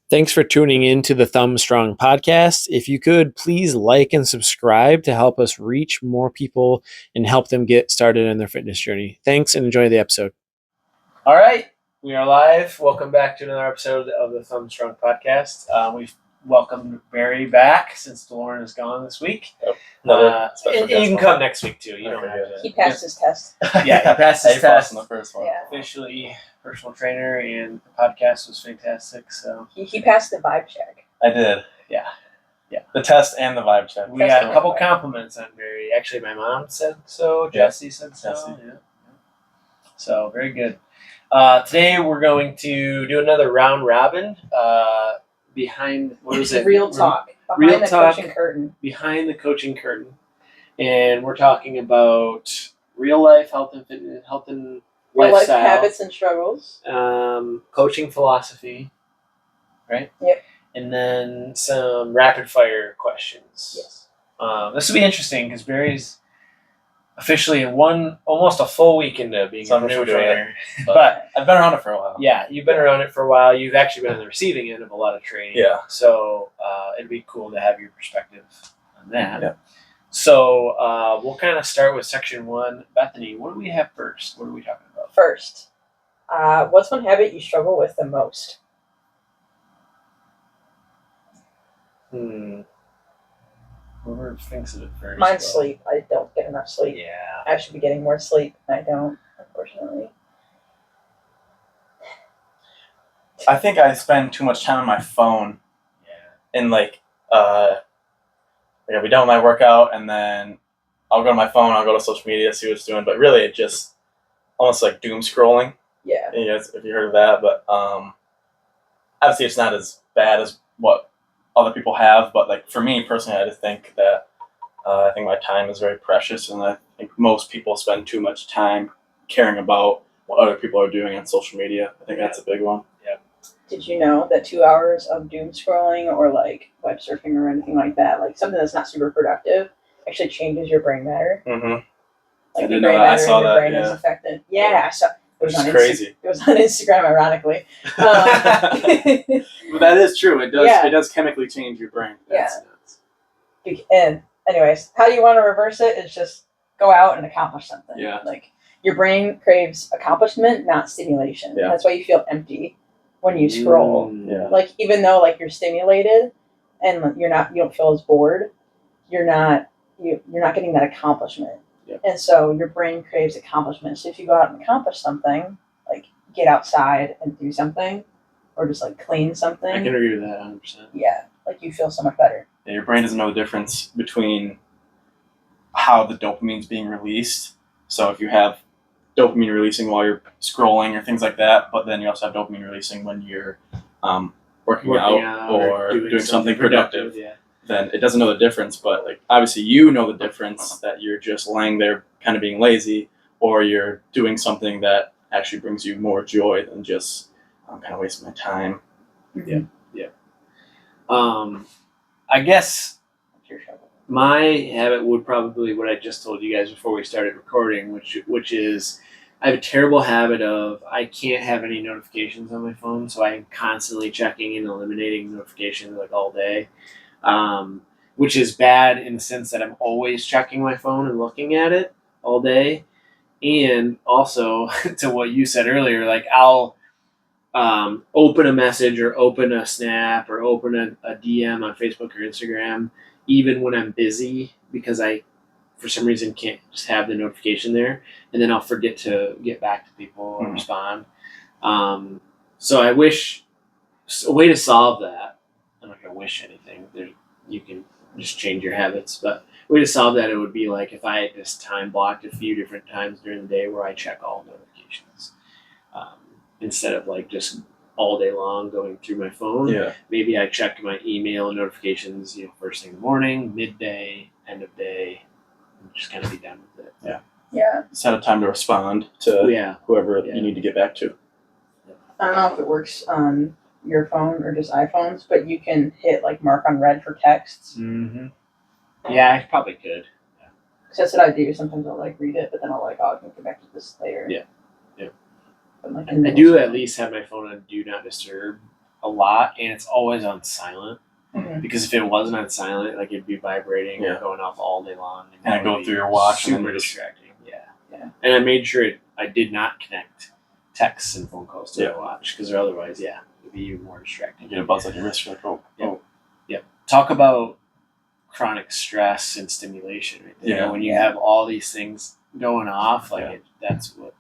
Thanks for tuning in to the Thumb Strong podcast. If you could, please like and subscribe to help us reach more people and help them get started in their fitness journey. Thanks and enjoy the episode. All right, we are live. Welcome back to another episode of the Thumb Strong podcast. We've welcomed Barry back since DeLorean is gone this week. And you can come next week too. You don't have to. He passed his test. Yeah, he passed his test. In the first one. Yeah. Officially personal trainer, and the podcast was fantastic. So He passed the vibe check. I did. Yeah. The test and the vibe check. we got a couple compliments on Barry. Actually, my mom said so. Jesse said so. Jesse. Yeah. So very good. Today we're going to do another round robin. Behind what is it? Real talk. Behind Real the talk. coaching curtain. Behind the coaching curtain, and we're talking about real life health and fitness, health and Real life lifestyle, habits and struggles. coaching philosophy, right? Yep. And then some rapid fire questions. Yes. This will be interesting because Barry's officially almost a full week into being So a I'm new personal to it. trainer. But But I've been around it for a while. yeah, you've been around it for a while. You've actually been on the receiving end of a lot of training. Yeah. So it'd be cool to have your perspective on that. Yeah. So we'll kind of start with section one. Bethany, what do we have first? What are we talking about? First, what's one habit you struggle with the most? Whoever thinks of it first. Mine's well, sleep. I don't get enough sleep. Yeah. I should be getting more sleep, and I don't, unfortunately. I think I spend too much time on my phone Yeah. and I'll be done with my workout and then I'll go to my phone, I'll go to social media, see what it's doing. But really it just almost like doom scrolling. Yeah. You guys, if you heard of that, but obviously it's not as bad as what other people have, but like for me personally, I just think that I think my time is very precious, and I think most people spend too much time caring about what other people are doing on social media. I think that's a big one. Did you know that 2 hours of doom scrolling or like web surfing or anything like that, like something that's not super productive, actually changes your brain matter? Mm-hmm. Like I your didn't know brain that. I matter saw in your that, brain is yeah. affected. Yeah, I saw. It was Which on is crazy. It was on Instagram, ironically. But that is true. It does. Yeah. It does chemically change your brain. Yeah. And anyways, how you want to reverse it is just go out and accomplish something. Yeah. Like your brain craves accomplishment, not stimulation. Yeah. That's why you feel empty when you scroll. Yeah. Like even though like you're stimulated and you don't feel as bored, you're not getting that accomplishment. Yeah. And so your brain craves accomplishment. So if you go out and accomplish something, like get outside and do something, or just like clean something, I can agree with that 100%. yeah, like you feel so much better. Yeah, your brain doesn't know the difference between how the dopamine's being released. So if you have dopamine releasing while you're scrolling or things like that, but then you also have dopamine releasing when you're working out or doing something productive, Yeah. then it doesn't know the difference. But like obviously you know the difference that you're just laying there kind of being lazy, or you're doing something that actually brings you more joy than just I'm kind of wasting my time. I guess What's your struggle? my habit would probably what I just told you guys before we started recording, which is I have a terrible habit of I can't have any notifications on my phone, so I'm constantly checking and eliminating notifications like all day, which is bad in the sense that I'm always checking my phone and looking at it all day, and also to what you said earlier, like I'll open a message or open a snap or open a DM on Facebook or Instagram even when I'm busy because I for some reason can't just have the notification there, and then I'll forget to get back to people or respond. So I wish a way to solve that. I'm not gonna wish anything. You can just change your habits, but a way to solve that, it would be like if I had just time blocked a few different times during the day where I check all notifications instead of like just all day long going through my phone. Yeah. Maybe I check my email and notifications, first thing in the morning, midday, end of day, and just kind of be done with it. Yeah. Set a time to respond to whoever Yeah. you need to get back to. I don't know if it works on your phone or just iPhones, but you can hit like mark on red for texts. Mm-hmm. Yeah, I probably could. Because that's what I do. Sometimes I'll like read it, but then I'll like, oh, I can get back to this later. Yeah. But, like, I do at least have my phone on Do Not Disturb a lot, and it's always on silent. Mhm. Because if it wasn't on silent, like it'd be vibrating Yeah. and going off all day long, And that it go would through be your watch and then super you just- distracting. Yeah, Yeah. And I made sure I did not connect texts and phone calls to Yeah. the watch because otherwise, it'd be even more distracting. You get a buzz on your wrist. You're like, oh, Yeah. oh. Talk about chronic stress and stimulation. Right there. Yeah. When you have all these things going off, like Yeah. that's what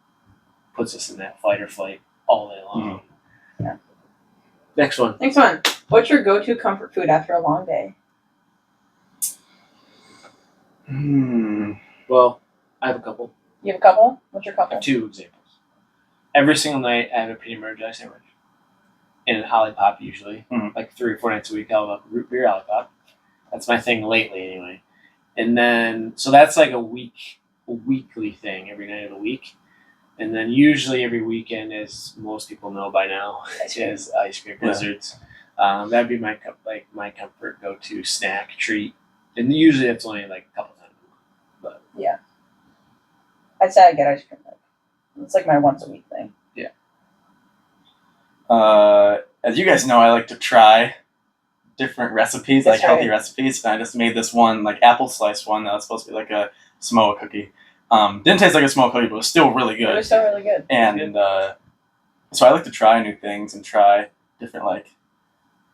puts us in that fight or flight all day long. Mhm. Yeah. Next one. Next one. What's your go-to comfort food after a long day? Well, I have a couple. You have a couple? What's your I couple? have two examples. Every single night, I have a peanut butter jelly sandwich and an Olipop usually. Mhm. Like 3 or 4 nights a week, I'll have a root beer Olipop. That's my thing lately, anyway. And then, so that's like a weekly thing every night of the week. And then usually every weekend, as most people know by now, is ice cream Yeah. blizzards. That'd be my comfort go-to snack treat. And usually it's only like a couple times. I'd say I get ice cream. It's like my once a week thing. As you guys know, I like to try different recipes, That's like healthy right. recipes. And I just made this one, like apple slice one, that was supposed to be like a Samoa cookie. Didn't taste like a Samoa cookie, but it was still really It good. was still really good. And so I like to try new things and try different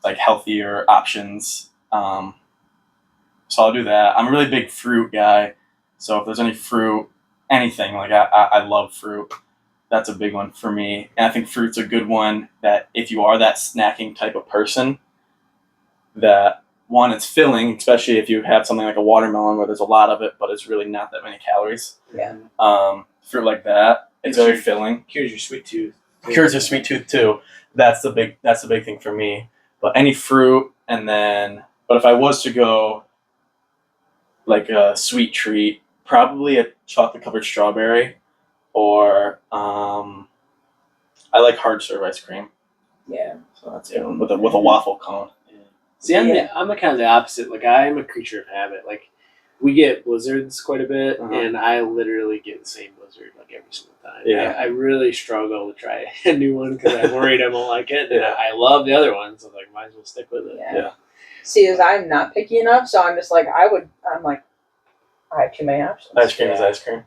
like healthier options. So I'll do that. I'm a really big fruit guy, so if there's any fruit, anything, like I love fruit. That's a big one for me, and I think fruit's a good one. That if you are that snacking type of person, that one, it's filling, especially if you have something like a watermelon where there's a lot of it, but it's really not that many calories. Yeah. Fruit like that, it's very filling. Cures your sweet tooth. Cures your sweet tooth too. That's the big thing for me. But any fruit, and then, but if I was to go like a sweet treat, probably a chocolate covered strawberry, or I like hard serve ice cream. Yeah. So that's it, with a waffle cone. See, I'm the kind of the opposite. Like, I am a creature of habit. Like, we get blizzards quite a bit, Uh-huh. and I literally get the same blizzard like every single time. Yeah. I really struggle to try a new one because I'm worried I won't like it. And Yeah. I love the other ones, so like, might as well stick with it. Yeah. Yeah. See, as I'm not picky enough, so I'm just like, I'm like, I have too many options. Ice cream is ice cream.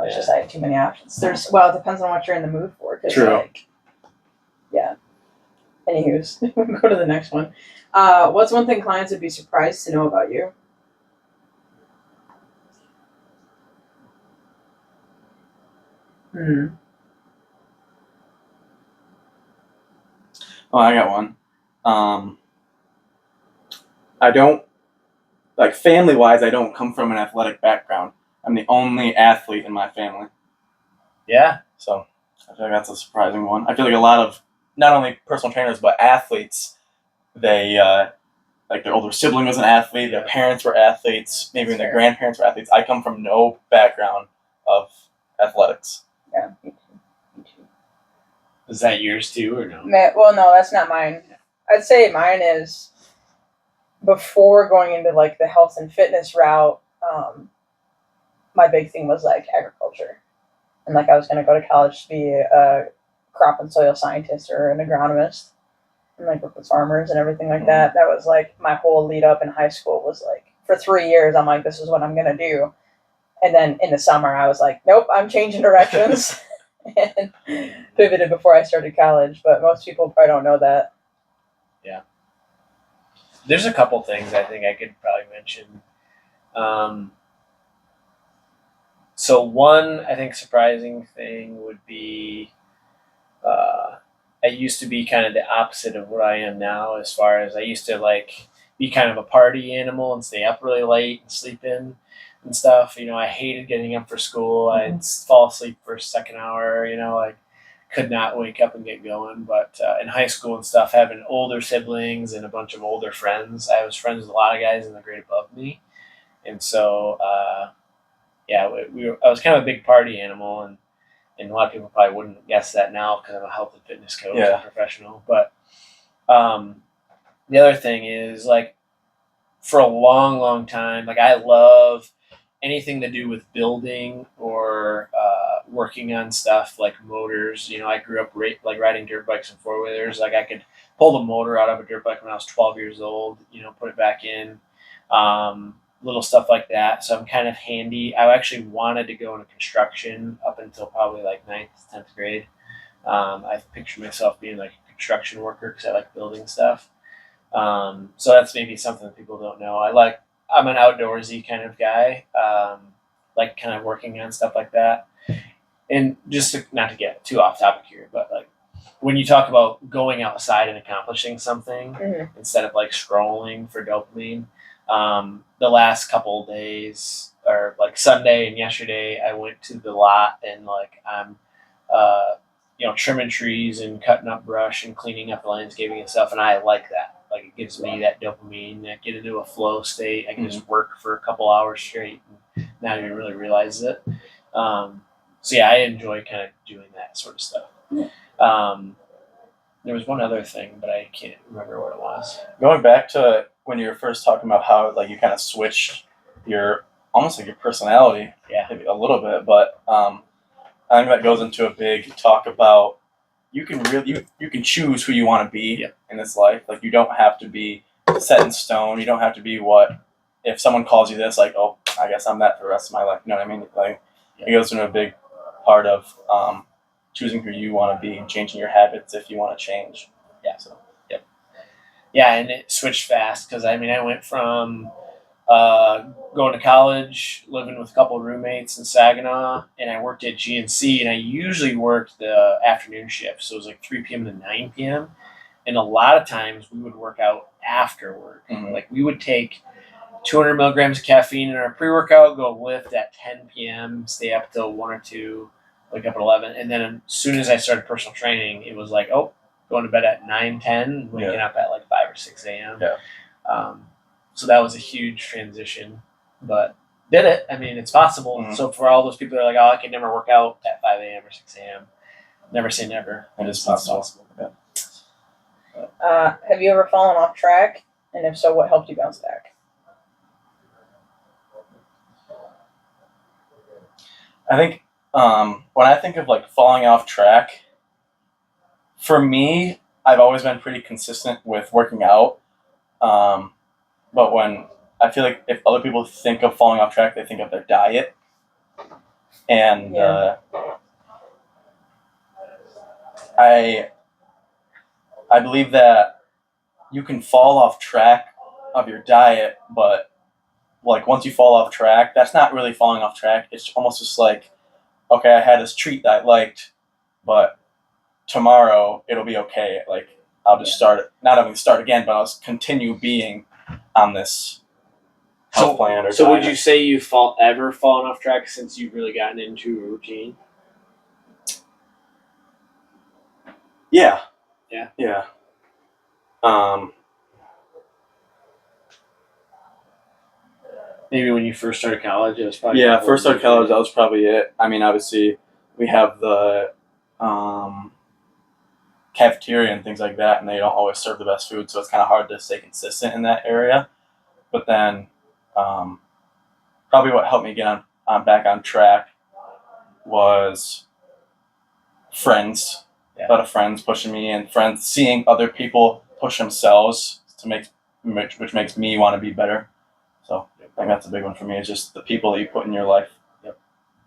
It's just I have too many options. It depends on what you're in the mood for. 'Cause, True. Like, yeah. Anywho's, we'll go to the next one. What's one thing clients would be surprised to know about you? Oh, I got one. I don't, like, family wise, I don't come from an athletic background. I'm the only athlete in my family. Yeah. So I feel like that's a surprising one. I feel like a lot of not only personal trainers but athletes, they like their older sibling was an athlete, their parents were athletes, maybe even their grandparents were athletes. I come from no background of athletics. Yeah, me too. Is that yours too, or no? Well, no, that's not mine. I'd say mine is before going into like the health and fitness route. My big thing was like agriculture, and like I was going to go to college to be a crop and soil scientist or an agronomist, and like work with farmers and everything like that. That was like my whole lead up in high school. Was like for 3 years, I'm like, this is what I'm going to do. And then in the summer, I was like, nope, I'm changing directions. And pivoted before I started college, but most people probably don't know that. There's a couple things I think I could probably mention. So one, I think, surprising thing would be I used to be kind of the opposite of what I am now, as far as I used to like be kind of a party animal and stay up really late and sleep in and stuff. You know, I hated getting up for school. I'd fall asleep for a second hour, like could not wake up and get going. But in high school and stuff, having older siblings and a bunch of older friends, I was friends with a lot of guys in the grade above me. And so, I was kind of a big party animal, and a lot of people probably wouldn't guess that now because I'm a health and fitness coach and professional. But the other thing is, like, for a long, long time, like, I love anything to do with building or working on stuff like motors. You know, I grew up like riding dirt bikes and four wheelers. Like I could pull the motor out of a dirt bike when I was 12 years old. You know, put it back in. Little stuff like that. So I'm kind of handy. I actually wanted to go into construction up until probably like 9th, 10th grade. I pictured myself being like a construction worker because I like building stuff. So that's maybe something that people don't know. I'm an outdoorsy kind of guy. Like kind of working on stuff like that. And just not to get too off topic here, but like when you talk about going outside and accomplishing something Mhm. instead of like scrolling for dopamine, the last couple of days or like Sunday and yesterday, I went to the lot and like I'm, trimming trees and cutting up brush and cleaning up the landscaping and stuff, and I like that. Like it gives me that dopamine. I get into a flow state. I can just work for a couple hours straight and not even really realize it. So yeah, I enjoy kind of doing that sort of stuff. There was one other thing, but I can't remember what it was. Going back to when you were first talking about how like you kind of switched your almost like your personality, Yeah. maybe a little bit, but I think that goes into a big talk about you can really you can choose who you want to be Yep. in this life. Like you don't have to be set in stone. You don't have to be what if someone calls you this, like, oh, I guess I'm that for the rest of my life. You know what I mean? Like it goes into a big part of choosing who you want to be and changing your habits if you want to change. Yeah. So Yeah, and it switched fast because I mean I went from going to college, living with a couple of roommates in Saginaw, and I worked at GNC, and I usually worked the afternoon shift, so it was like 3 p.m. to 9 p.m. And a lot of times we would work out after work. Mhm. Like we would take 200 milligrams of caffeine in our pre-workout, go lift at 10 p.m., stay up till 1 or 2, wake up at 11. And then as soon as I started personal training, it was like, oh, going to bed at 9, 10, waking up at like 5 or 6 a.m. Yeah. So that was a huge transition, but did it. I mean, it's possible. Mhm. So for all those people that are like, oh, I can never work out at 5 a.m. or 6 a.m., never say never. it is It's possible. Yeah. Have you ever fallen off track? And if so, what helped you bounce back? I think when I think of like falling off track, for me, I've always been pretty consistent with working out. But when I feel like if other people think of falling off track, they think of their diet. And Yeah. I believe that you can fall off track of your diet, but like once you fall off track, that's not really falling off track. It's almost just like, okay, I had this treat that I liked, but tomorrow it'll be okay. Like I'll just not having to start again, but I'll just continue being on this health plan or So would diet. you say you've ever fallen off track since you've really gotten into a routine? Yeah. Yeah. Yeah. Maybe when you first started college, it was probably Yeah, first started college, that was probably it. I mean, obviously, we have the cafeteria and things like that, and they don't always serve the best food, so it's kind of hard to stay consistent in that area. But then, probably what helped me get on back on track was friends. Yeah. A lot of friends pushing me, and friends seeing other people push themselves which makes me want to be better. So I think that's a big one for me. Is just the people that you put in your life, Yep.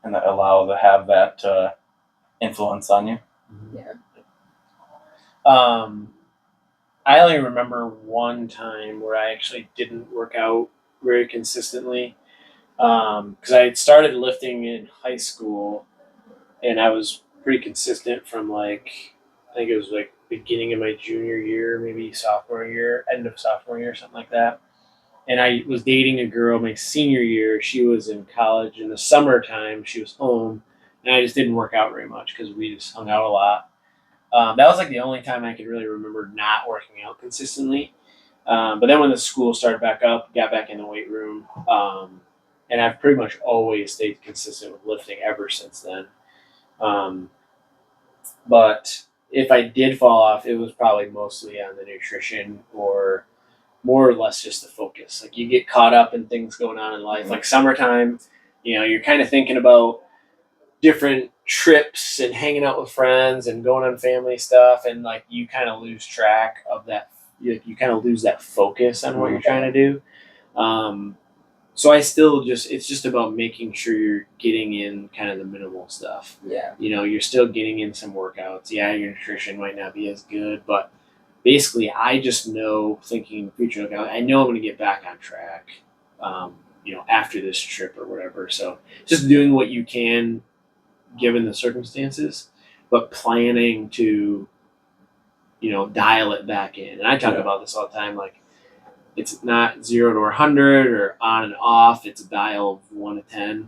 and that allow to have that influence on you. Yeah. I only remember one time where I actually didn't work out very consistently because I had started lifting in high school, and I was pretty consistent from like I think it was like beginning of my junior year, maybe sophomore year, end of sophomore year, something like that. And I was dating a girl my senior year. She was in college in the summertime. She was home, and I just didn't work out very much because we just hung out a lot. That was like the only time I could really remember not working out consistently. But then when the school started back up, got back in the weight room, and I've pretty much always stayed consistent with lifting ever since then. But if I did fall off, it was probably mostly on the nutrition or more or less just the focus. Like you get caught up in things going on in life, like summertime. You know, you're kind of thinking about different trips and hanging out with friends and going on family stuff, and like you kind of lose track of that. You kind of lose that focus on what you're trying to do. So I still it's just about making sure you're getting in kind of the minimal stuff. Yeah. You're still getting in some workouts. Yeah, your nutrition might not be as good, but basically, I just know thinking in the future, like I know I'm going to get back on track, after this trip or whatever. So just doing what you can given the circumstances, but planning to, dial it back in. And I talk about this all the time, like it's not 0 to 100 or on and off. It's a dial of 1 to 10.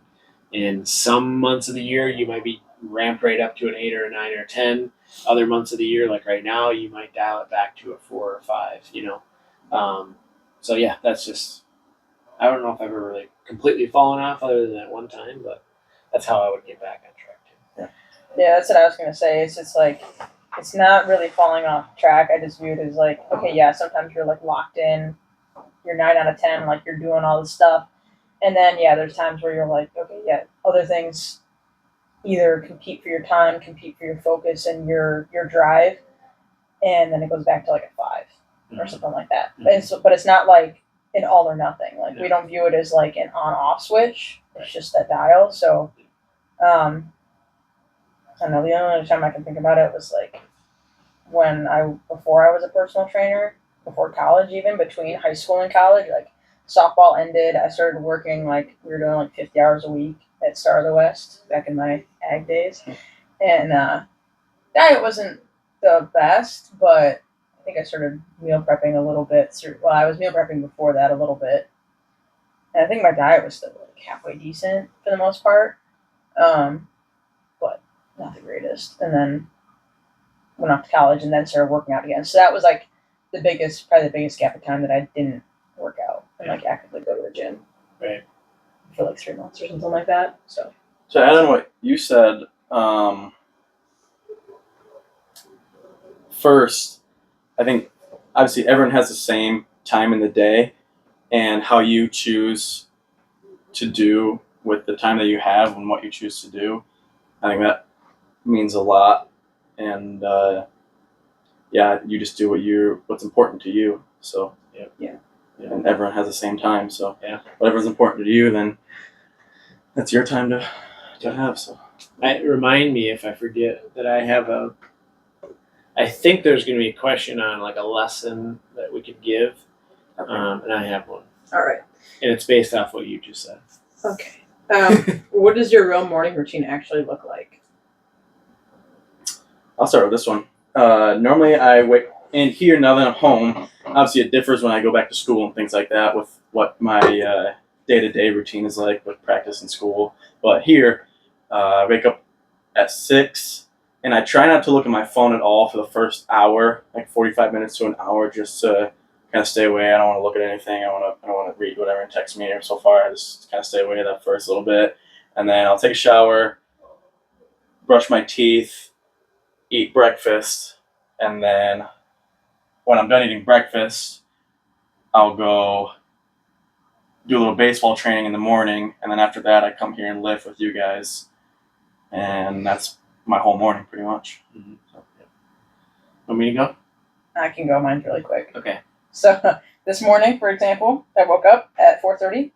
And some months of the year, you might be ramped right up to an 8 or a 9 or a 10. Other months of the year, like right now, you might dial it back to a 4 or 5, So yeah, that's just, I don't know if I've ever really completely fallen off other than that one time, but that's how I would get back on track too. Yeah, that's what I was gonna say. It's just like it's not really falling off track. I just view it as like, okay, yeah, sometimes you're like locked in, you're 9 out of 10, like you're doing all this stuff, and then yeah, there's times where you're like, okay, yeah, other things either compete for your time, compete for your focus and your drive, and then it goes back to like a 5 or something like that. But it's not like an all or nothing. Like we don't view it as like an on-off switch. It's just that dial. So, I don't know. The only other time I can think about it was like before I was a personal trainer, before college, even between high school and college, like softball ended. I started working like we were doing like 50 hours a week at Star of the West back in my ag days, and diet wasn't the best, but I think I started meal prepping a little bit. Well, I was meal prepping before that a little bit, and I think my diet was still like halfway decent for the most part, but not the greatest. And then went off to college and then started working out again. So that was like probably the biggest gap of time that I didn't work out and like actively go to the gym. Right. For like 3 months or something like that. So to add on what you said, first, I think obviously everyone has the same time in the day, and how you choose to do with the time that you have and what you choose to do. I think that means a lot, and you just do what's important to you. So yeah. And everyone has the same time. So whatever's important to you, then that's your time to have. So remind me if I forget that I think there's going to be a question on like a lesson that we could give, and I have one. All right. And it's based off what you just said. Okay. What does your real morning routine actually look like? I'll start with this one. Normally I wake in here now that I'm home. Obviously it differs when I go back to school and things like that with what my day-to-day routine is like with practice and school. But here, I wake up at 6, and I try not to look at my phone at all for the first hour, like 45 minutes to an hour, just to kind of stay away. I don't want to look at anything. I don't want to read whatever and text me. Or so far, I just kind of stay away that first little bit, and then I'll take a shower, brush my teeth, eat breakfast, and then when I'm done eating breakfast, I'll go do a little baseball training in the morning, and then after that, I come here and lift with you guys, and that's my whole morning pretty much. Mm-hmm. So, Want me to go? I can go. Mine's really quick. Okay. So this morning, for example, I woke up at 4:30,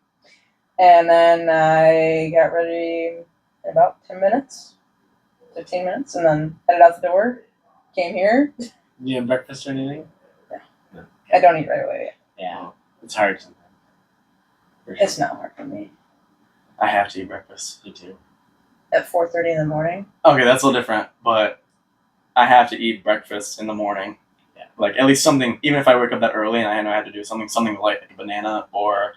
and then I got ready in about 10 minutes, 15 minutes, and then headed out the door, came here. You have breakfast or anything? No. I don't eat right away. Yeah. It's hard sometimes. Sure. It's not hard for me. I have to eat breakfast. Me too. At 4:30 in the morning? Okay, that's a little different, but I have to eat breakfast in the morning. Yeah. Like at least something, even if I wake up that early and I know I have to do something light, like a banana or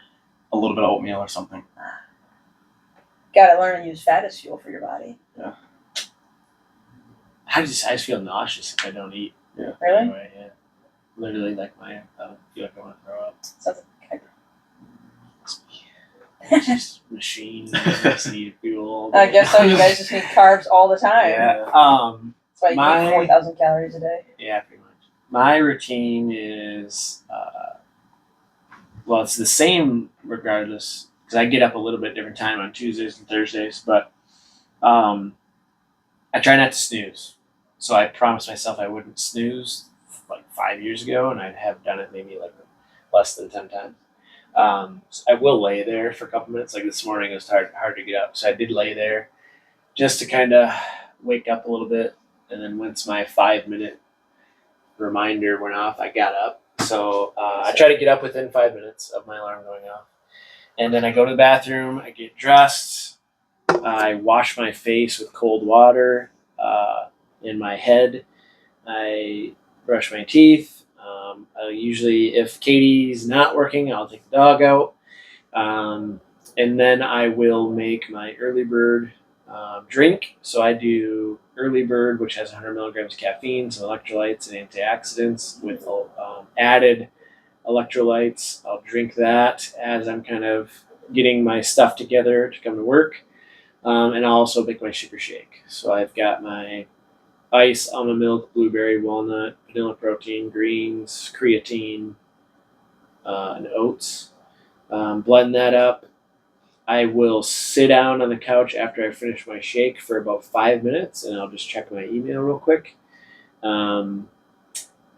a little bit of oatmeal or something. Gotta learn to use fat as fuel for your body. Yeah. I just feel nauseous if I don't eat. Yeah. Really? Anyway, yeah. Literally, like I feel like I want to throw up. Sounds like Just machine need fuel. I guess so. You guys just need carbs all the time. Yeah. That's why you eat 4,000 calories a day. Yeah, pretty much. My routine is, it's the same regardless, because I get up a little bit different time on Tuesdays and Thursdays, but I try not to snooze. So I promised myself I wouldn't snooze like 5 years ago, and I have done it maybe like less than 10 times. So I will lay there for a couple minutes. Like this morning, it was hard to get up, so I did lay there just to kind of wake up a little bit. And then once my 5 minute reminder went off, I got up. So I try to get up within 5 minutes of my alarm going off. And then I go to the bathroom, I get dressed, I wash my face with cold water in my head, I brush my teeth. I usually, if Katie's not working, I'll take the dog out. And then I will make my early bird drink. So I do early bird, which has 100 milligrams of caffeine, some electrolytes, and antioxidants with added electrolytes. I'll drink that as I'm kind of getting my stuff together to come to work. And I'll also make my super shake. So I've got my ice, almond milk, blueberry, walnut, vanilla protein, greens, creatine, and oats. Blend that up. I will sit down on the couch after I finish my shake for about 5 minutes, and I'll just check my email real quick. And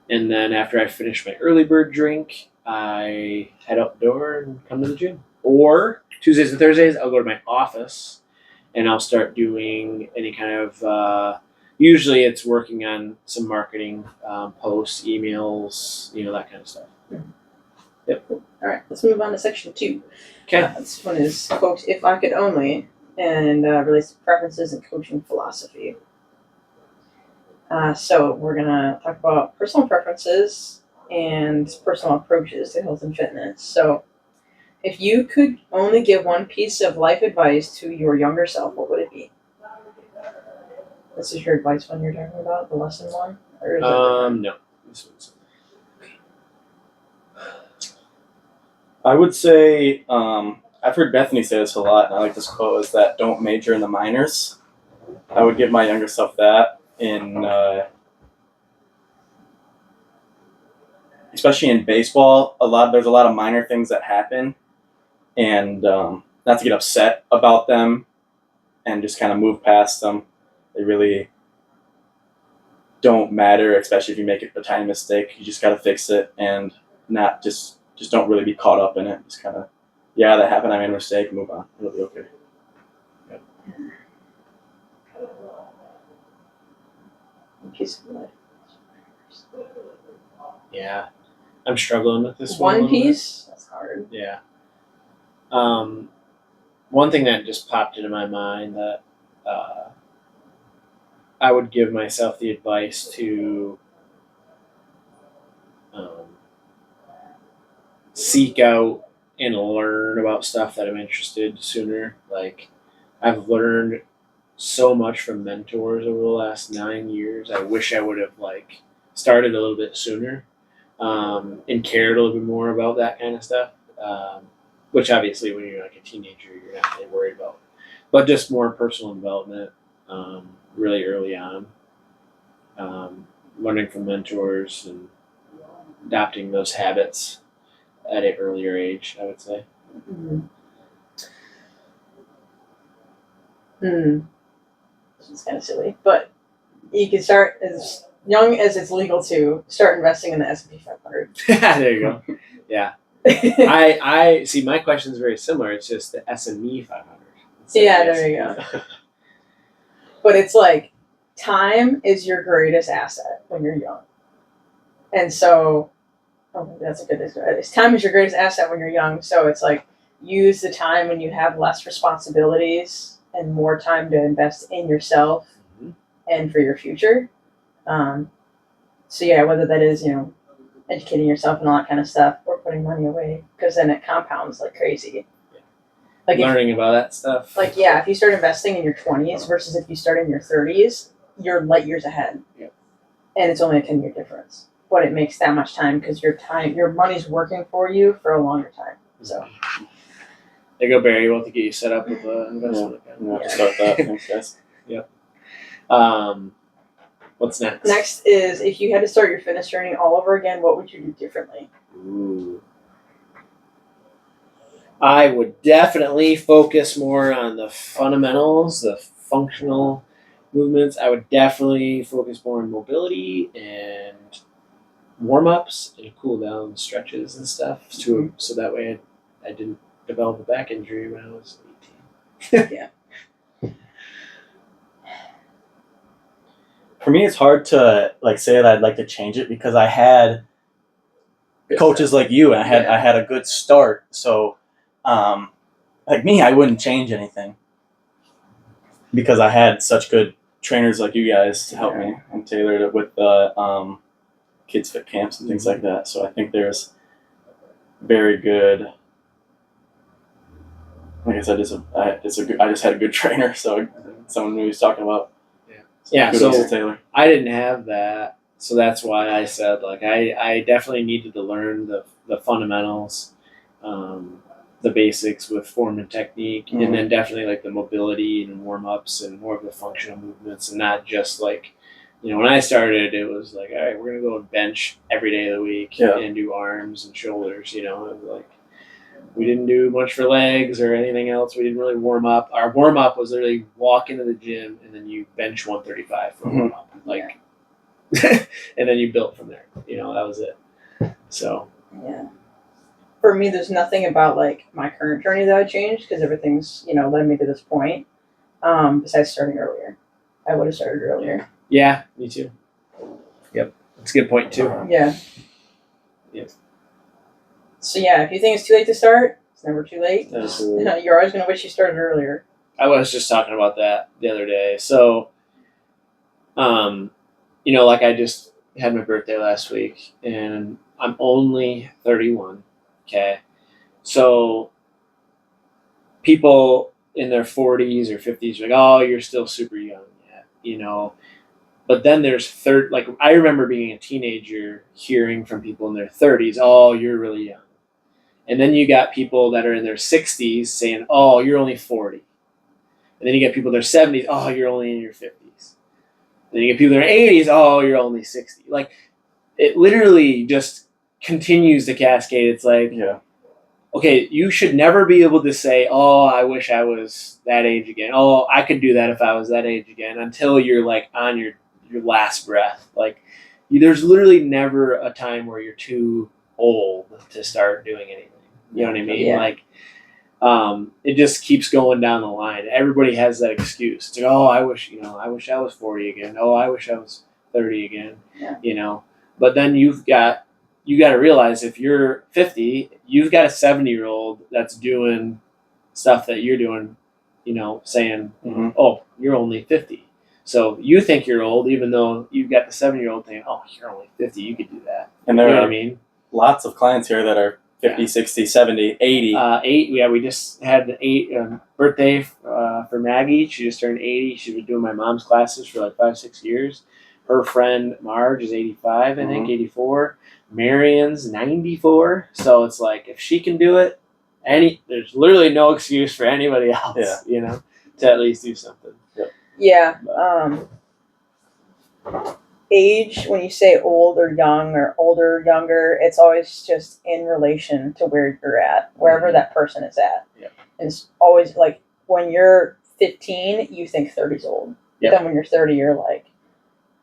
then after I finish my early bird drink, I head out the door and come to the gym. Or Tuesdays and Thursdays, I'll go to my office and I'll start doing any kind of. Usually, it's working on some marketing posts, emails, that kind of stuff. Yep. All right, let's move on to section 2. Okay. This one is quote, "If I could only," and relates to preferences and coaching philosophy. So we're gonna talk about personal preferences and personal approaches to health and fitness. So, if you could only give one piece of life advice to your younger self, what would it be? This is your advice one you're talking about, the lesson one, or is it No. This one's I would say I've heard Bethany say this a lot, and I like this quote: "Is that don't major in the minors." I would give my younger self that especially in baseball. There's a lot of minor things that happen, and not to get upset about them, and just kind of move past them. They really don't matter, especially if you make a tiny mistake. You just got to fix it and not just don't really be caught up in it. Just kind of, yeah, that happened. I made a mistake. Move on. It'll be okay. Yep. piece of life? Yeah, I'm struggling with this One one. piece? That's hard. Yeah. One thing that just popped into my mind that I would give myself the advice to seek out and learn about stuff that I'm interested sooner. Like, I've learned so much from mentors over the last 9 years. I wish I would have started a little bit sooner and cared a little bit more about that kind of stuff. Which obviously, when you're like a teenager, you're not really worried about. But just more personal development, really early on. Learning from mentors and adopting those habits at an earlier age, I would say. It's kind of silly, but you can start as young as it's legal to start investing in the S&P 500. There you go. Yeah. I see. My question is very similar. It's just the S&P 500. Yeah, there you go. But it's like time is your greatest asset when you're young, and so that's a good advice. Time is your greatest asset when you're young. So it's like use the time when you have less responsibilities and more time to invest in yourself and for your future. So yeah, whether that is educating yourself and all that kind of stuff, or putting money away, because then it compounds like crazy. Like learning about that stuff. Like, yeah, if you start investing in your 20s versus if you start in your 30s, you're light years ahead. Yep. And it's only a 10-year difference. But it makes that much time because your money's working for you for a longer time. So there you go, Barry. We'll have to get you set up with an investment account. We'll have to start that. Thanks, guys. Yep. What's next? Next is, if you had to start your fitness journey all over again, what would you do differently? Ooh. I would definitely focus more on the fundamentals, the functional movements. I would definitely focus more on mobility and warm ups and cool down stretches and stuff, so that way I didn't develop a back injury when I was 18. For me, it's hard to like say that I'd like to change it because I had coaches like you, and I had a good start. So, like me, I wouldn't change anything because I had such good trainers like you guys to help me and tailored it with the kids fit camps and things like that. So I think there's very good. Like I said, I just had a good trainer, so someone knew he was talking about. Yeah, Kudos so to Taylor. I didn't have that, so that's why I said like I definitely needed to learn the fundamentals, the basics with form and technique, and then definitely like the mobility and warm ups and more of the functional movements, and not just like, when I started, it was like, all right, we're gonna go and bench every day of the week and do arms and shoulders. It was like we didn't do much for legs or anything else. We didn't really warm up. Our warm up was literally walk into the gym and then you bench 135 for warm up, and then you built from there. That was it. So yeah. For me, there's nothing about like my current journey that I changed because everything's led me to this point. Besides starting earlier, I would have started earlier. Yeah, me too. Yep, that's a good point too. Yeah. Yep. So yeah, if you think it's too late to start, it's never too late. Absolutely. You're always gonna wish you started earlier. I was just talking about that the other day. So, like I just had my birthday last week, and I'm only 31. Okay, so people in their 40s or 50s are like, "Oh, you're still super young yet," But then there's like I remember being a teenager hearing from people in their 30s, "Oh, you're really young." And then you got people that are in their 60s saying, "Oh, you're only 40." And then you get people in their 70s, "Oh, you're only in your 50s." And then you get people in their 80s, "Oh, you're only 60." Like, it literally just continues to cascade. It's like, okay, you should never be able to say, "Oh, I wish I was that age again. Oh, I could do that if I was that age again," until you're like on your last breath. Like, there's literally never a time where you're too old to start doing anything. You know what I mean? Yeah. Like, it just keeps going down the line. Everybody has that excuse. It's like, "Oh, I wish I was 40 again. Oh, I wish I was 30 again." Yeah. But then you got to realize if you're 50, you've got a 70-year-old that's doing stuff that you're doing, saying, "Oh, you're only 50." So you think you're old, even though you've got the 7-year-old thinking, "Oh, you're only 50. You could do that." And there You know are what I mean? lots of clients here that are 50, 60, 70, 80. 8. Yeah, we just had the 8 birthday for Maggie. She just turned 80. She's been doing my mom's classes for like 5-6 years. Her friend Marge is 85, I think, 84. Marion's 94. So it's like, if she can do it, there's literally no excuse for anybody else, to at least do something. Yeah. Age, when you say old or young or older, younger, it's always just in relation to where you're at, wherever that person is at. Yep. And it's always like when you're 15, you think 30's old. Yep. Then when you're 30, you're like,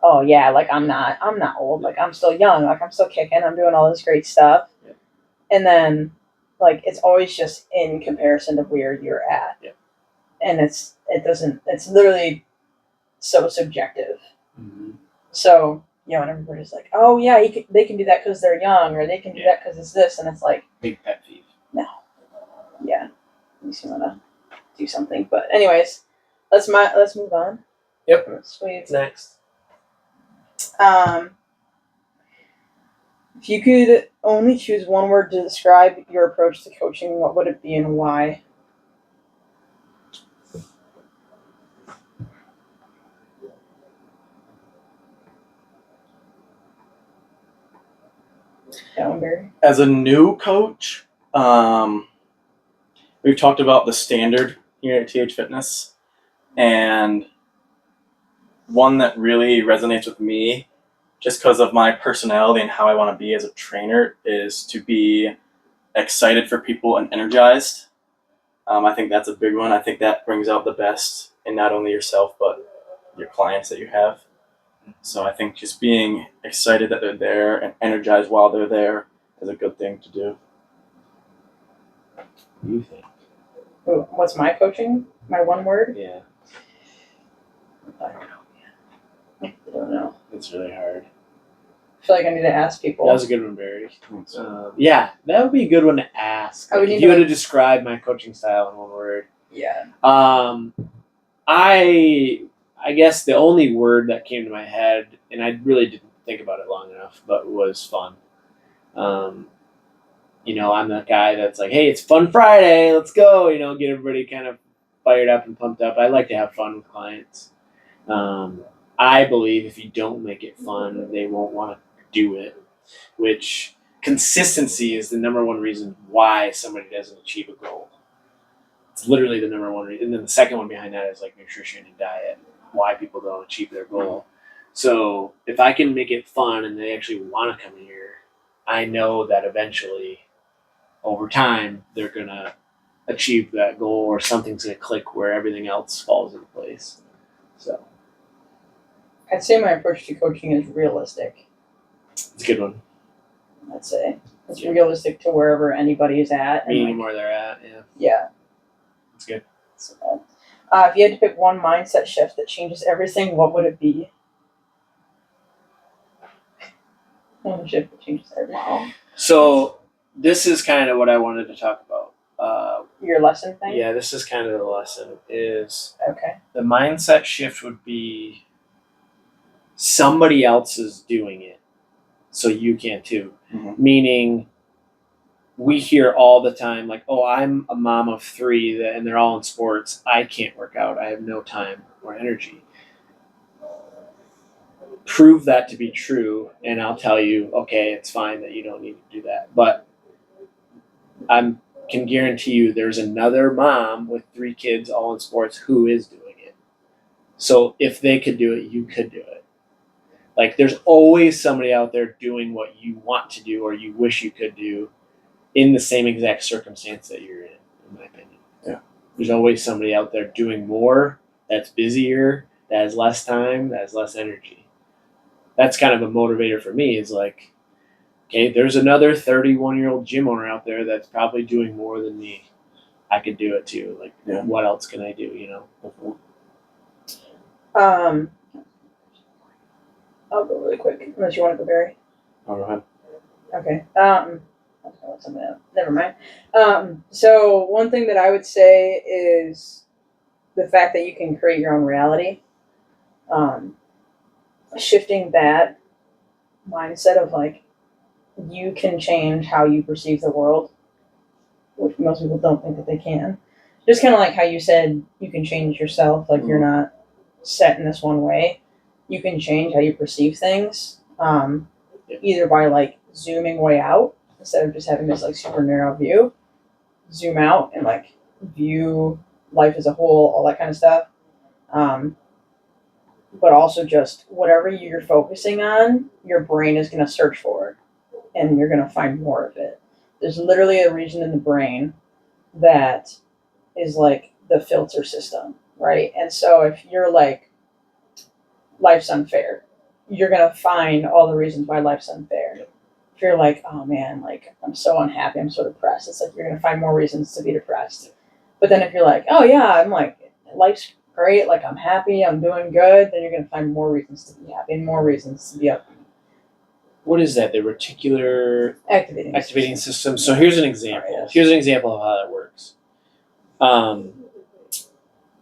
"Oh yeah, like I'm not old. Like I'm still young. Like I'm still kicking. I'm doing all this great stuff." Yep. And then, like, it's always just in comparison to where you're at. Yep. And it's literally so subjective. Mm-hmm. So, and everybody's like, "Oh yeah, they can do that because they're young, or they can do that because it's this," and it's like, big pet peeve. No. Yeah. At least you want to do something. But anyways, let's move on. Yep. Sweet. Next. If you could only choose one word to describe your approach to coaching, what would it be and why? Barry? As a new coach, we've talked about the standard here at TH Fitness, and one that really resonates with me, just because of my personality and how I want to be as a trainer, is to be excited for people and energized. I think that's a big one. I think that brings out the best in not only yourself, but your clients that you have. So I think just being excited that they're there and energized while they're there is a good thing to do. What do you think? Ooh, what's my coaching? My one word? Yeah, I don't know. I don't know. it's really hard. I feel like I need to ask people. That was a good one, Barry. Yeah, that would be a good one to ask. I would Like, need if you to, had to like- describe my coaching style in one word. Yeah. I guess the only word that came to my head, and I really didn't think about it long enough, but was fun. I'm the guy that's like, hey, it's Fun Friday, let's go. Get everybody kind of fired up and pumped up. I like to have fun with clients. I believe if you don't make it fun, they won't want to do it. Which consistency is the number one reason why somebody doesn't achieve a goal. It's literally the number one reason. And then the second one behind that is like nutrition and diet, why people don't achieve their goal. So if I can make it fun and they actually want to come here, I know that eventually, over time, they're going to achieve that goal or something's going to click where everything else falls into place. So I'd say my approach to coaching is realistic. it's a good one. I'd say it's Yeah. realistic to wherever anybody is at. And Meeting where they're at, yeah. yeah. It's good. So, if you had to pick one mindset shift that changes everything, what would it be? One shift that changes everything. So this is kind of what I wanted to talk about. Your lesson thing? Yeah, this is kind of the lesson. Is Okay. the mindset shift would be somebody else is doing it, so you can too. Mhm. Meaning, we hear all the time like, "Oh, I'm a mom of 3 and they're all in sports. I can't work out. I have no time or energy." Prove that to be true, and I'll tell you, okay, it's fine that you don't need to do that. But I can guarantee you there's another mom with 3 kids all in sports who is doing it. So if they could do it, you could do it. Like, there's always somebody out there doing what you want to do or you wish you could do in the same exact circumstance that you're in my opinion. Yeah. There's always somebody out there doing more, that's busier, that has less time, that has less energy. That's kind of a motivator for me, is like, okay, there's another 31-year-old gym owner out there that's probably doing more than me. I could do it too. Like, Yeah. what else can I do, I'll go really quick, unless you want to go, Barry. Go ahead. Okay. Never mind. So one thing that I would say is the fact that you can create your own reality. Shifting that mindset of like, you can change how you perceive the world, which most people don't think that they can. Just kind of like how you said, you can change yourself. Like, you're not set in this one way. You can change how you perceive things, either by like zooming way out instead of just having this like super narrow view. Zoom out and like view life as a whole, all that kind of stuff. But also just whatever you're focusing on, your brain is going to search for, and you're going to find more of it. There's literally a region in the brain that is like the filter system, right? And so if you're like, life's unfair, you're going to find all the reasons why life's unfair. If you're like, oh man, like, I'm so unhappy, I'm so depressed, it's like you're going to find more reasons to be depressed. But then if you're like, oh yeah, I'm like, life's great, like, I'm happy, I'm doing good, then you're going to find more reasons to be happy and more reasons to be upbeat. What is that? The reticular Activating system. So here's an example. Yes. Here's an example of how that works.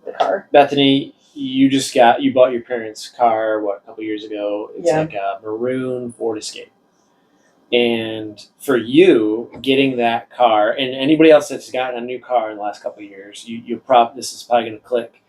The car. Bethany, you bought your parents' car, a couple years ago. It's Yeah. like a maroon Ford Escape. And for you, getting that car, and anybody else that's gotten a new car in the last couple of years, this is probably going to click.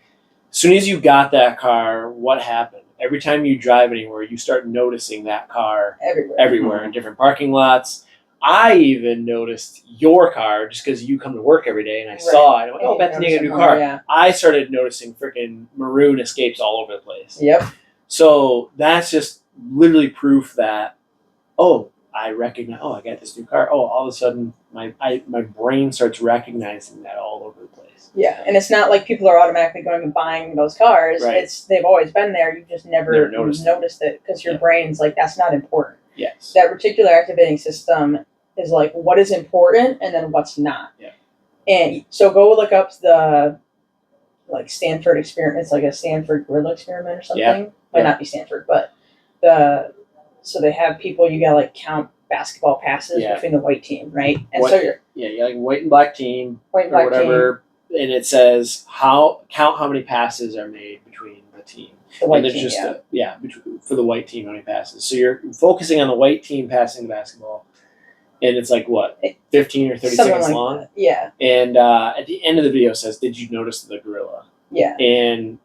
As soon as you got that car, what happened? Every time you drive anywhere, you start noticing that car everywhere in different parking lots. I even noticed your car just because you come to work every day, and I saw it. I went, "Oh, Bethany got a new car." Yeah. I started noticing freaking maroon Escapes all over the place. Yep. So that's just literally proof that, oh, I recognize, oh, I got this new car. Oh, all of a sudden my brain starts recognizing that all over the place. Yeah, and it's not like people are automatically going and buying those cars. Right. It's they've always been there. You just never noticed it because your Yeah. brain's like, that's not important. Yes. That reticular activating system is like what is important and then what's not. Yeah. And so go look up the like Stanford experiment. It's like a Stanford gorilla experiment or something. Yeah. Might not be Stanford, but so they have people, you gotta like count basketball passes Yeah. between the white team, right? And What- so you're Yeah, like white and black team white and or black team, whatever, and it says count how many passes are made between the team. the white And there's team, just yeah. for the white team how many passes. So you're focusing on the white team passing the basketball, and it's like what 15 or 30 Something seconds like long. that. Yeah, And at the end of the video it says, "Did you notice the gorilla?" yeah. And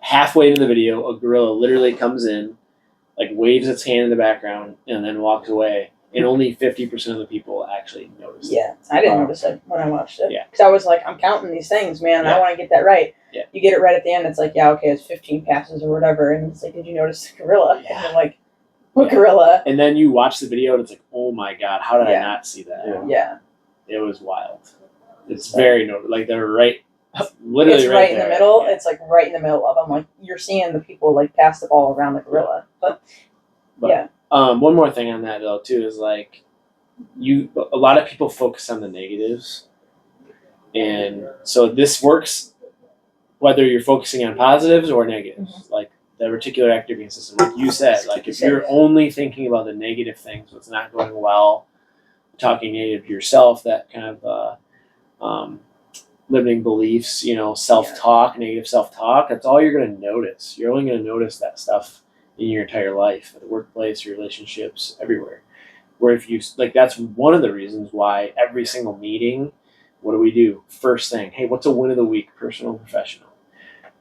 halfway into the video, a gorilla literally comes in, like waves its hand in the background, and then walks away. And only 50% of the people actually notice. Yeah, I didn't notice it when I watched it. Yeah. Because I was like, I'm counting these things, man. Yeah. I want to get that right. Yeah. You get it right at the end. It's like, yeah, okay, it's 15 passes or whatever. And it's like, did you notice the gorilla? Yeah. And you're like, what Yeah. gorilla? And then you watch the video, and it's like, oh my god, how did I Yeah. not see that? Yeah. Yeah. It was wild. It's very notable. Like they're right, literally It's right in there. the middle. Yeah. It's like right in the middle of them. Like you're seeing the people like pass the ball around the gorilla. But yeah. One more thing on that though too is like a lot of people focus on the negatives, and so this works whether you're focusing on positives or negatives. Like the reticular activating system, like you said, like if you're only thinking about the negative things, what's not going well, talking negative to yourself, that kind of limiting beliefs, self-talk, negative self-talk, that's all you're going to notice. You're only going to notice that stuff in your entire life, at the workplace, your relationships, everywhere. Where if you, like, that's one of the reasons why every single meeting, what do we do? First thing, hey, what's a win of the week, personal and professional?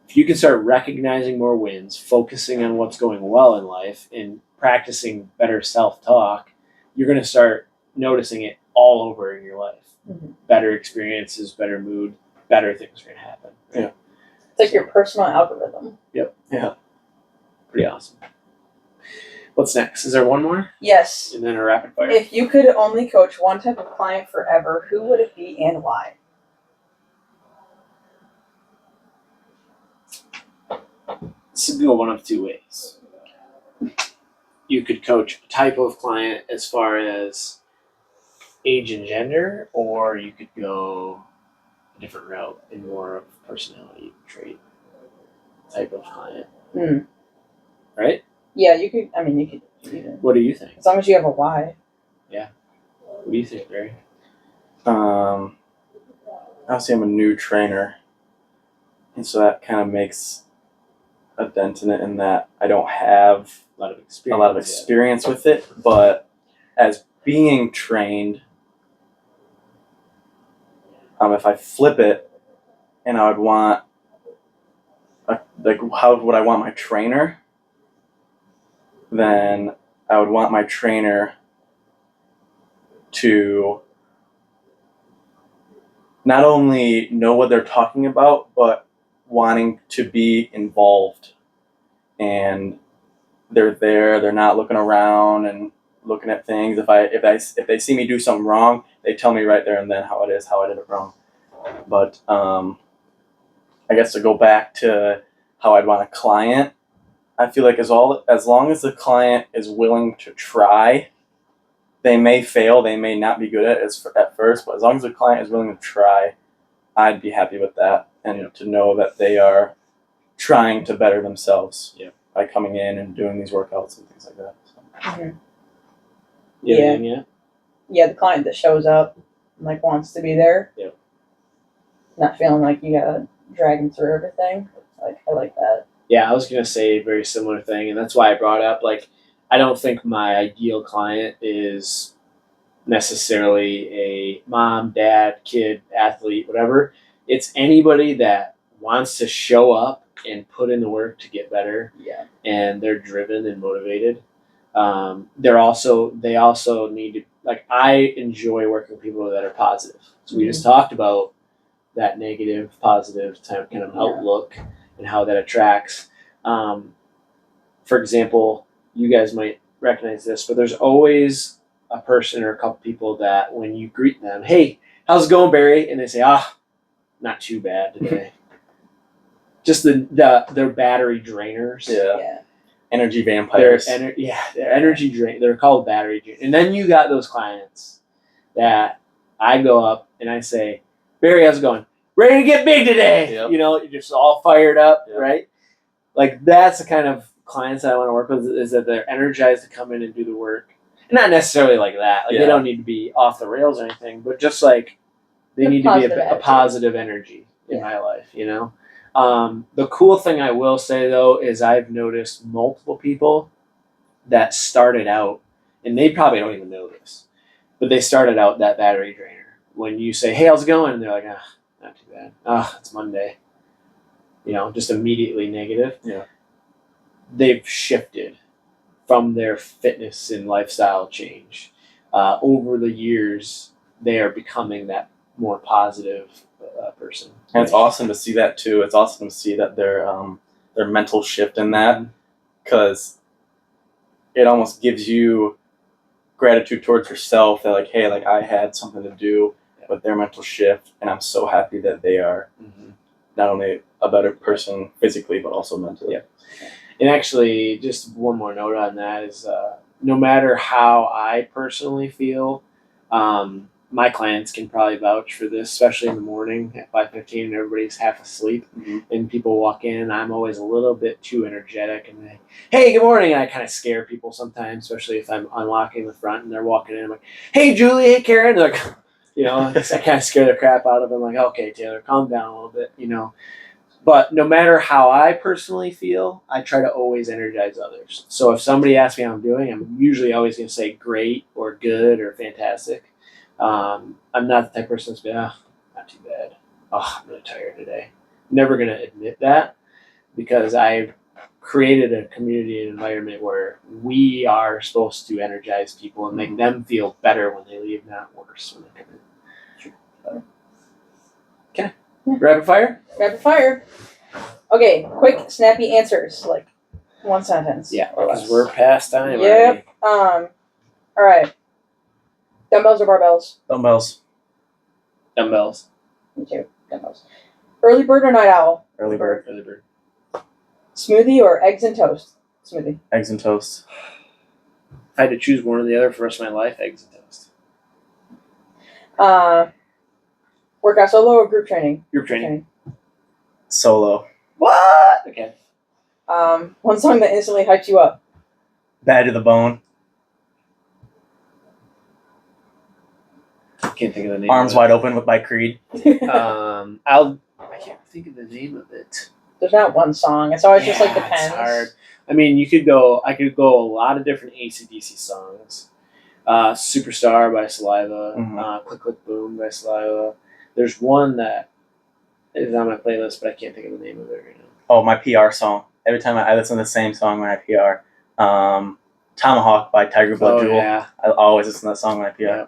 If you can start recognizing more wins, focusing on what's going well in life, and practicing better self-talk, you're going to start noticing it all over in your life. Mm-hmm. Better experiences, better mood, better things are going to happen. Right? Yeah. It's like your personal algorithm. Yep. Yeah. Pretty awesome. What's next? Is there one more? Yes. And then a rapid fire. If you could only coach one type of client forever, who would it be and why? This would go one of two ways. You could coach a type of client as far as age and gender, or you could go a different route and more of personality trait type of client. Mm. Right? Yeah, you could. I mean, you could. What do you think? As long as you have a why. What do you think, Barry? Obviously, I'm a new trainer, and so that kind of makes a dent in it in that I don't have A lot of a experience. lot of experience with it. But as being trained, if I flip it, and I would want, how would I want my trainer? Then I would want my trainer to not only know what they're talking about, but wanting to be involved. And they're there, they're not looking around and looking at things. If they see me do something wrong, they tell me right there and then how I did it wrong. But I guess to go back to how I'd want a client, I feel like as long as the client is willing to try, they may fail, they may not be good at first, but as long as the client is willing to try, I'd be happy with that. And to know that they are trying to better themselves by coming in and doing these workouts and things like that. So. Mm-hmm. Yeah. Yeah, the client that shows up and like wants to be there. Yep. Not feeling like you gotta drag them through everything. Like I like that. Yeah, I was going to say a very similar thing, and that's why I brought up, like, I don't think my ideal client is necessarily a mom, dad, kid, athlete, whatever. It's anybody that wants to show up and put in the work to get better, Yeah. and they're driven and motivated. They also need to, like, I enjoy working with people that are positive. So we just talked about that negative, positive type kind of outlook and how that attracts. For example, you guys might recognize this, but there's always a person or a couple people that when you greet them, hey, how's it going, Barry? And they say, not too bad today. Just their battery drainers. Yeah. Energy vampires. They're energy drain. They're called battery drain. And then you got those clients that I go up and I say, Barry, how's it going? Ready to get big today. Yep. You're just all fired up, Yep. right? Like that's the kind of clients that I want to work with, is that they're energized to come in and do the work. Not necessarily like that. Like they don't need to be off the rails or anything, but just like they need to be a positive energy in my life, The cool thing I will say though is I've noticed multiple people that started out, and they probably don't even know this, but they started out that battery drainer. When you say, hey, how's it going? And they're like, not too bad. It's Monday. Just immediately negative. Yeah. They've shifted from their fitness and lifestyle change. Over the years, they are becoming that more positive person. And it's awesome to see that too. It's awesome to see that their mental shift in that, because it almost gives you gratitude towards yourself that like, hey, like I had something to do with their mental shift, and I'm so happy that they are not only a better person physically but also mentally. Yeah. And actually, just one more note on that is no matter how I personally feel, my clients can probably vouch for this, especially in the morning at 5:15 and everybody's half asleep and people walk in. I'm always a little bit too energetic and they, hey, good morning. And I kind of scare people sometimes, especially if I'm unlocking the front and they're walking in. I'm like, hey, Julie, hey, Karen. They're like, I kind of scare the crap out of them. Like, okay, Taylor, calm down a little bit, But no matter how I personally feel, I try to always energize others. So if somebody asks me how I'm doing, I'm usually always going to say great or good or fantastic. I'm not the type of person that's been, not too bad. I'm really tired today. Never going to admit that, because I've created a community and environment where we are supposed to energize people and make them feel better when they leave, not worse when they come in. Okay. Rapid fire? Rapid fire. Okay, quick, snappy answers, like one sentence. Yeah, or because less. we're past time. Yep. All right. Dumbbells or barbells? Dumbbells. Dumbbells. Me too. Dumbbells. Early bird or night owl? Early bird. Early bird. Smoothie or eggs and toast? Smoothie. Eggs and toast. If I had to choose one or the other for the rest of my life, eggs and toast. Workout solo or group training? Group training. Solo. What? Okay. One song that instantly hypes you up. Bad to the Bone. Can't think of the name. Arms Wide Open with by Creed. I can't think of the name of it. There's not one song. It's always just like depends. It's hard. I mean, I could go a lot of different AC/DC songs. Superstar by Saliva. Click Click Boom by Saliva. There's one that is on my playlist, but I can't think of the name of it right now. Oh, my PR song. Every time I listen to the same song when I PR. Tomahawk by Tiger Blood Jewel. Yeah. I always listen to that song when I PR.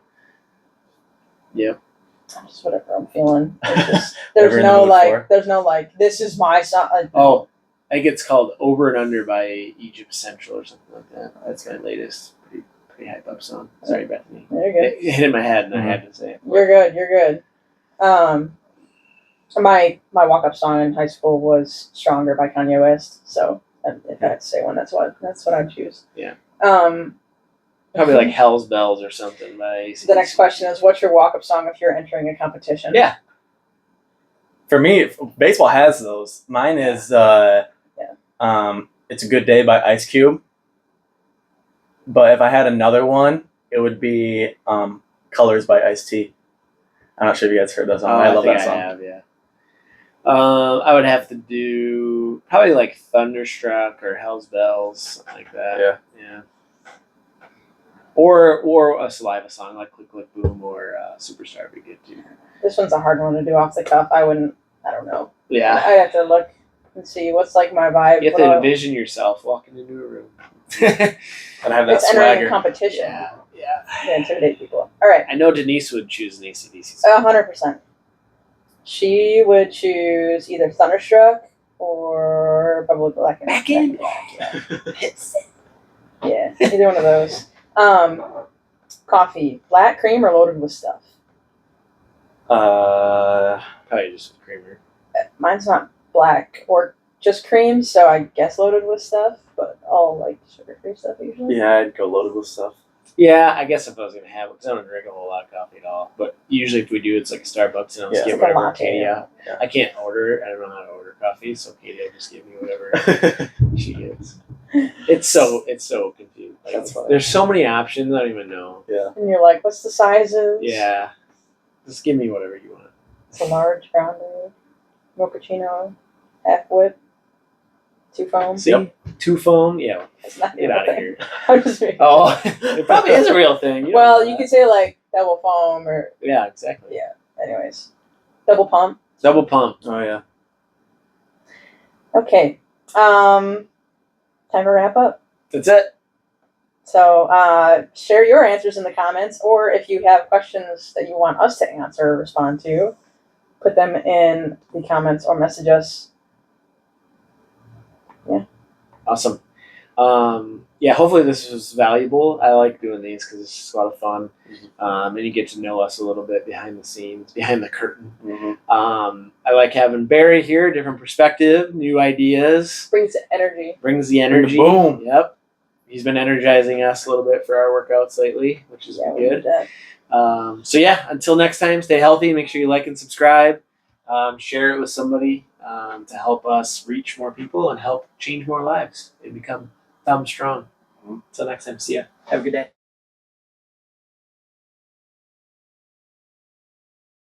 Yep. Just whatever I'm feeling. There's Whatever no in the mood there's no this is my song. I think it's called Over and Under by Egypt Central or something like that. That's my latest pretty hype up song. Sorry, Bethany. You're good. It hit in my head and I had to say it. You're good. You're good. My walk up song in high school was "Stronger" by Kanye West. So if I had to say one, that's what I'd choose. Yeah. Probably like Hell's Bells or something by AC/DC. The next question is, what's your walk up song if you're entering a competition? Yeah. For me, baseball has those. Mine is "It's a Good Day" by Ice Cube. But if I had another one, it would be "Colors" by Ice-T. I'm not sure if you guys heard that song. I love that song. I have, yeah. I would have to do probably like Thunderstruck or Hell's Bells, something like that. Yeah. Or a Saliva song like Click Click Boom or Superstar would be good too. This one's a hard one to do off the cuff. I don't know. Yeah. I'd have to look and see what's like my vibe. You have to envision yourself walking into a room. And have that it's entering swagger. a competition. Yeah. To intimidate people. All right. I know Denise would choose an AC/DC song. 100%. She would choose either Thunderstruck or probably Black and Back in Black. Yeah. Yeah, either one of those. Coffee, black cream or loaded with stuff? Probably just with creamer. Mine's not black or just cream, so I guess loaded with stuff, but all like sugar-free stuff usually. Yeah, I'd go loaded with stuff. Yeah, I guess if I was gonna have it, because I don't drink a whole lot of coffee at all. But usually, if we do, it's like a Starbucks, and I'll just Yeah. get It's like a whatever latte, Katie. yeah. I can't order. I don't know how to order coffee, so Katie will just give me whatever she gets. It's so confusing. Like, That's fine. there's so many options. I don't even know. And you're like, what's the sizes? Yeah, just give me whatever you want. It's a large, grande, mochaccino, half whip, 2 foam. See, Yep. 2 foam. Yeah, It's not get the out of thing. here. I'm just making Oh, it probably is a real thing. You don't Well, know you that. could say like double foam or Yeah, exactly. Yeah. anyways. Double pump. Double pump. Oh yeah. Okay. Time to wrap up. That's it. So share your answers in the comments, or if you have questions that you want us to answer or respond to, put them in the comments or message us. Awesome. Yeah, hopefully this was valuable. I like doing these because it's just a lot of fun. And you get to know us a little bit behind the scenes, behind the curtain. I like having Barry here, different perspective, new ideas, Brings energy. brings the energy. boom. Yep. He's been energizing us a little bit for our workouts lately, which is Yeah, we good. need that. So yeah, until next time, stay healthy. Make sure you like and subscribe. Share it with somebody to help us reach more people and help change more lives and become thumb strong. Until next time, see ya. Have a good day.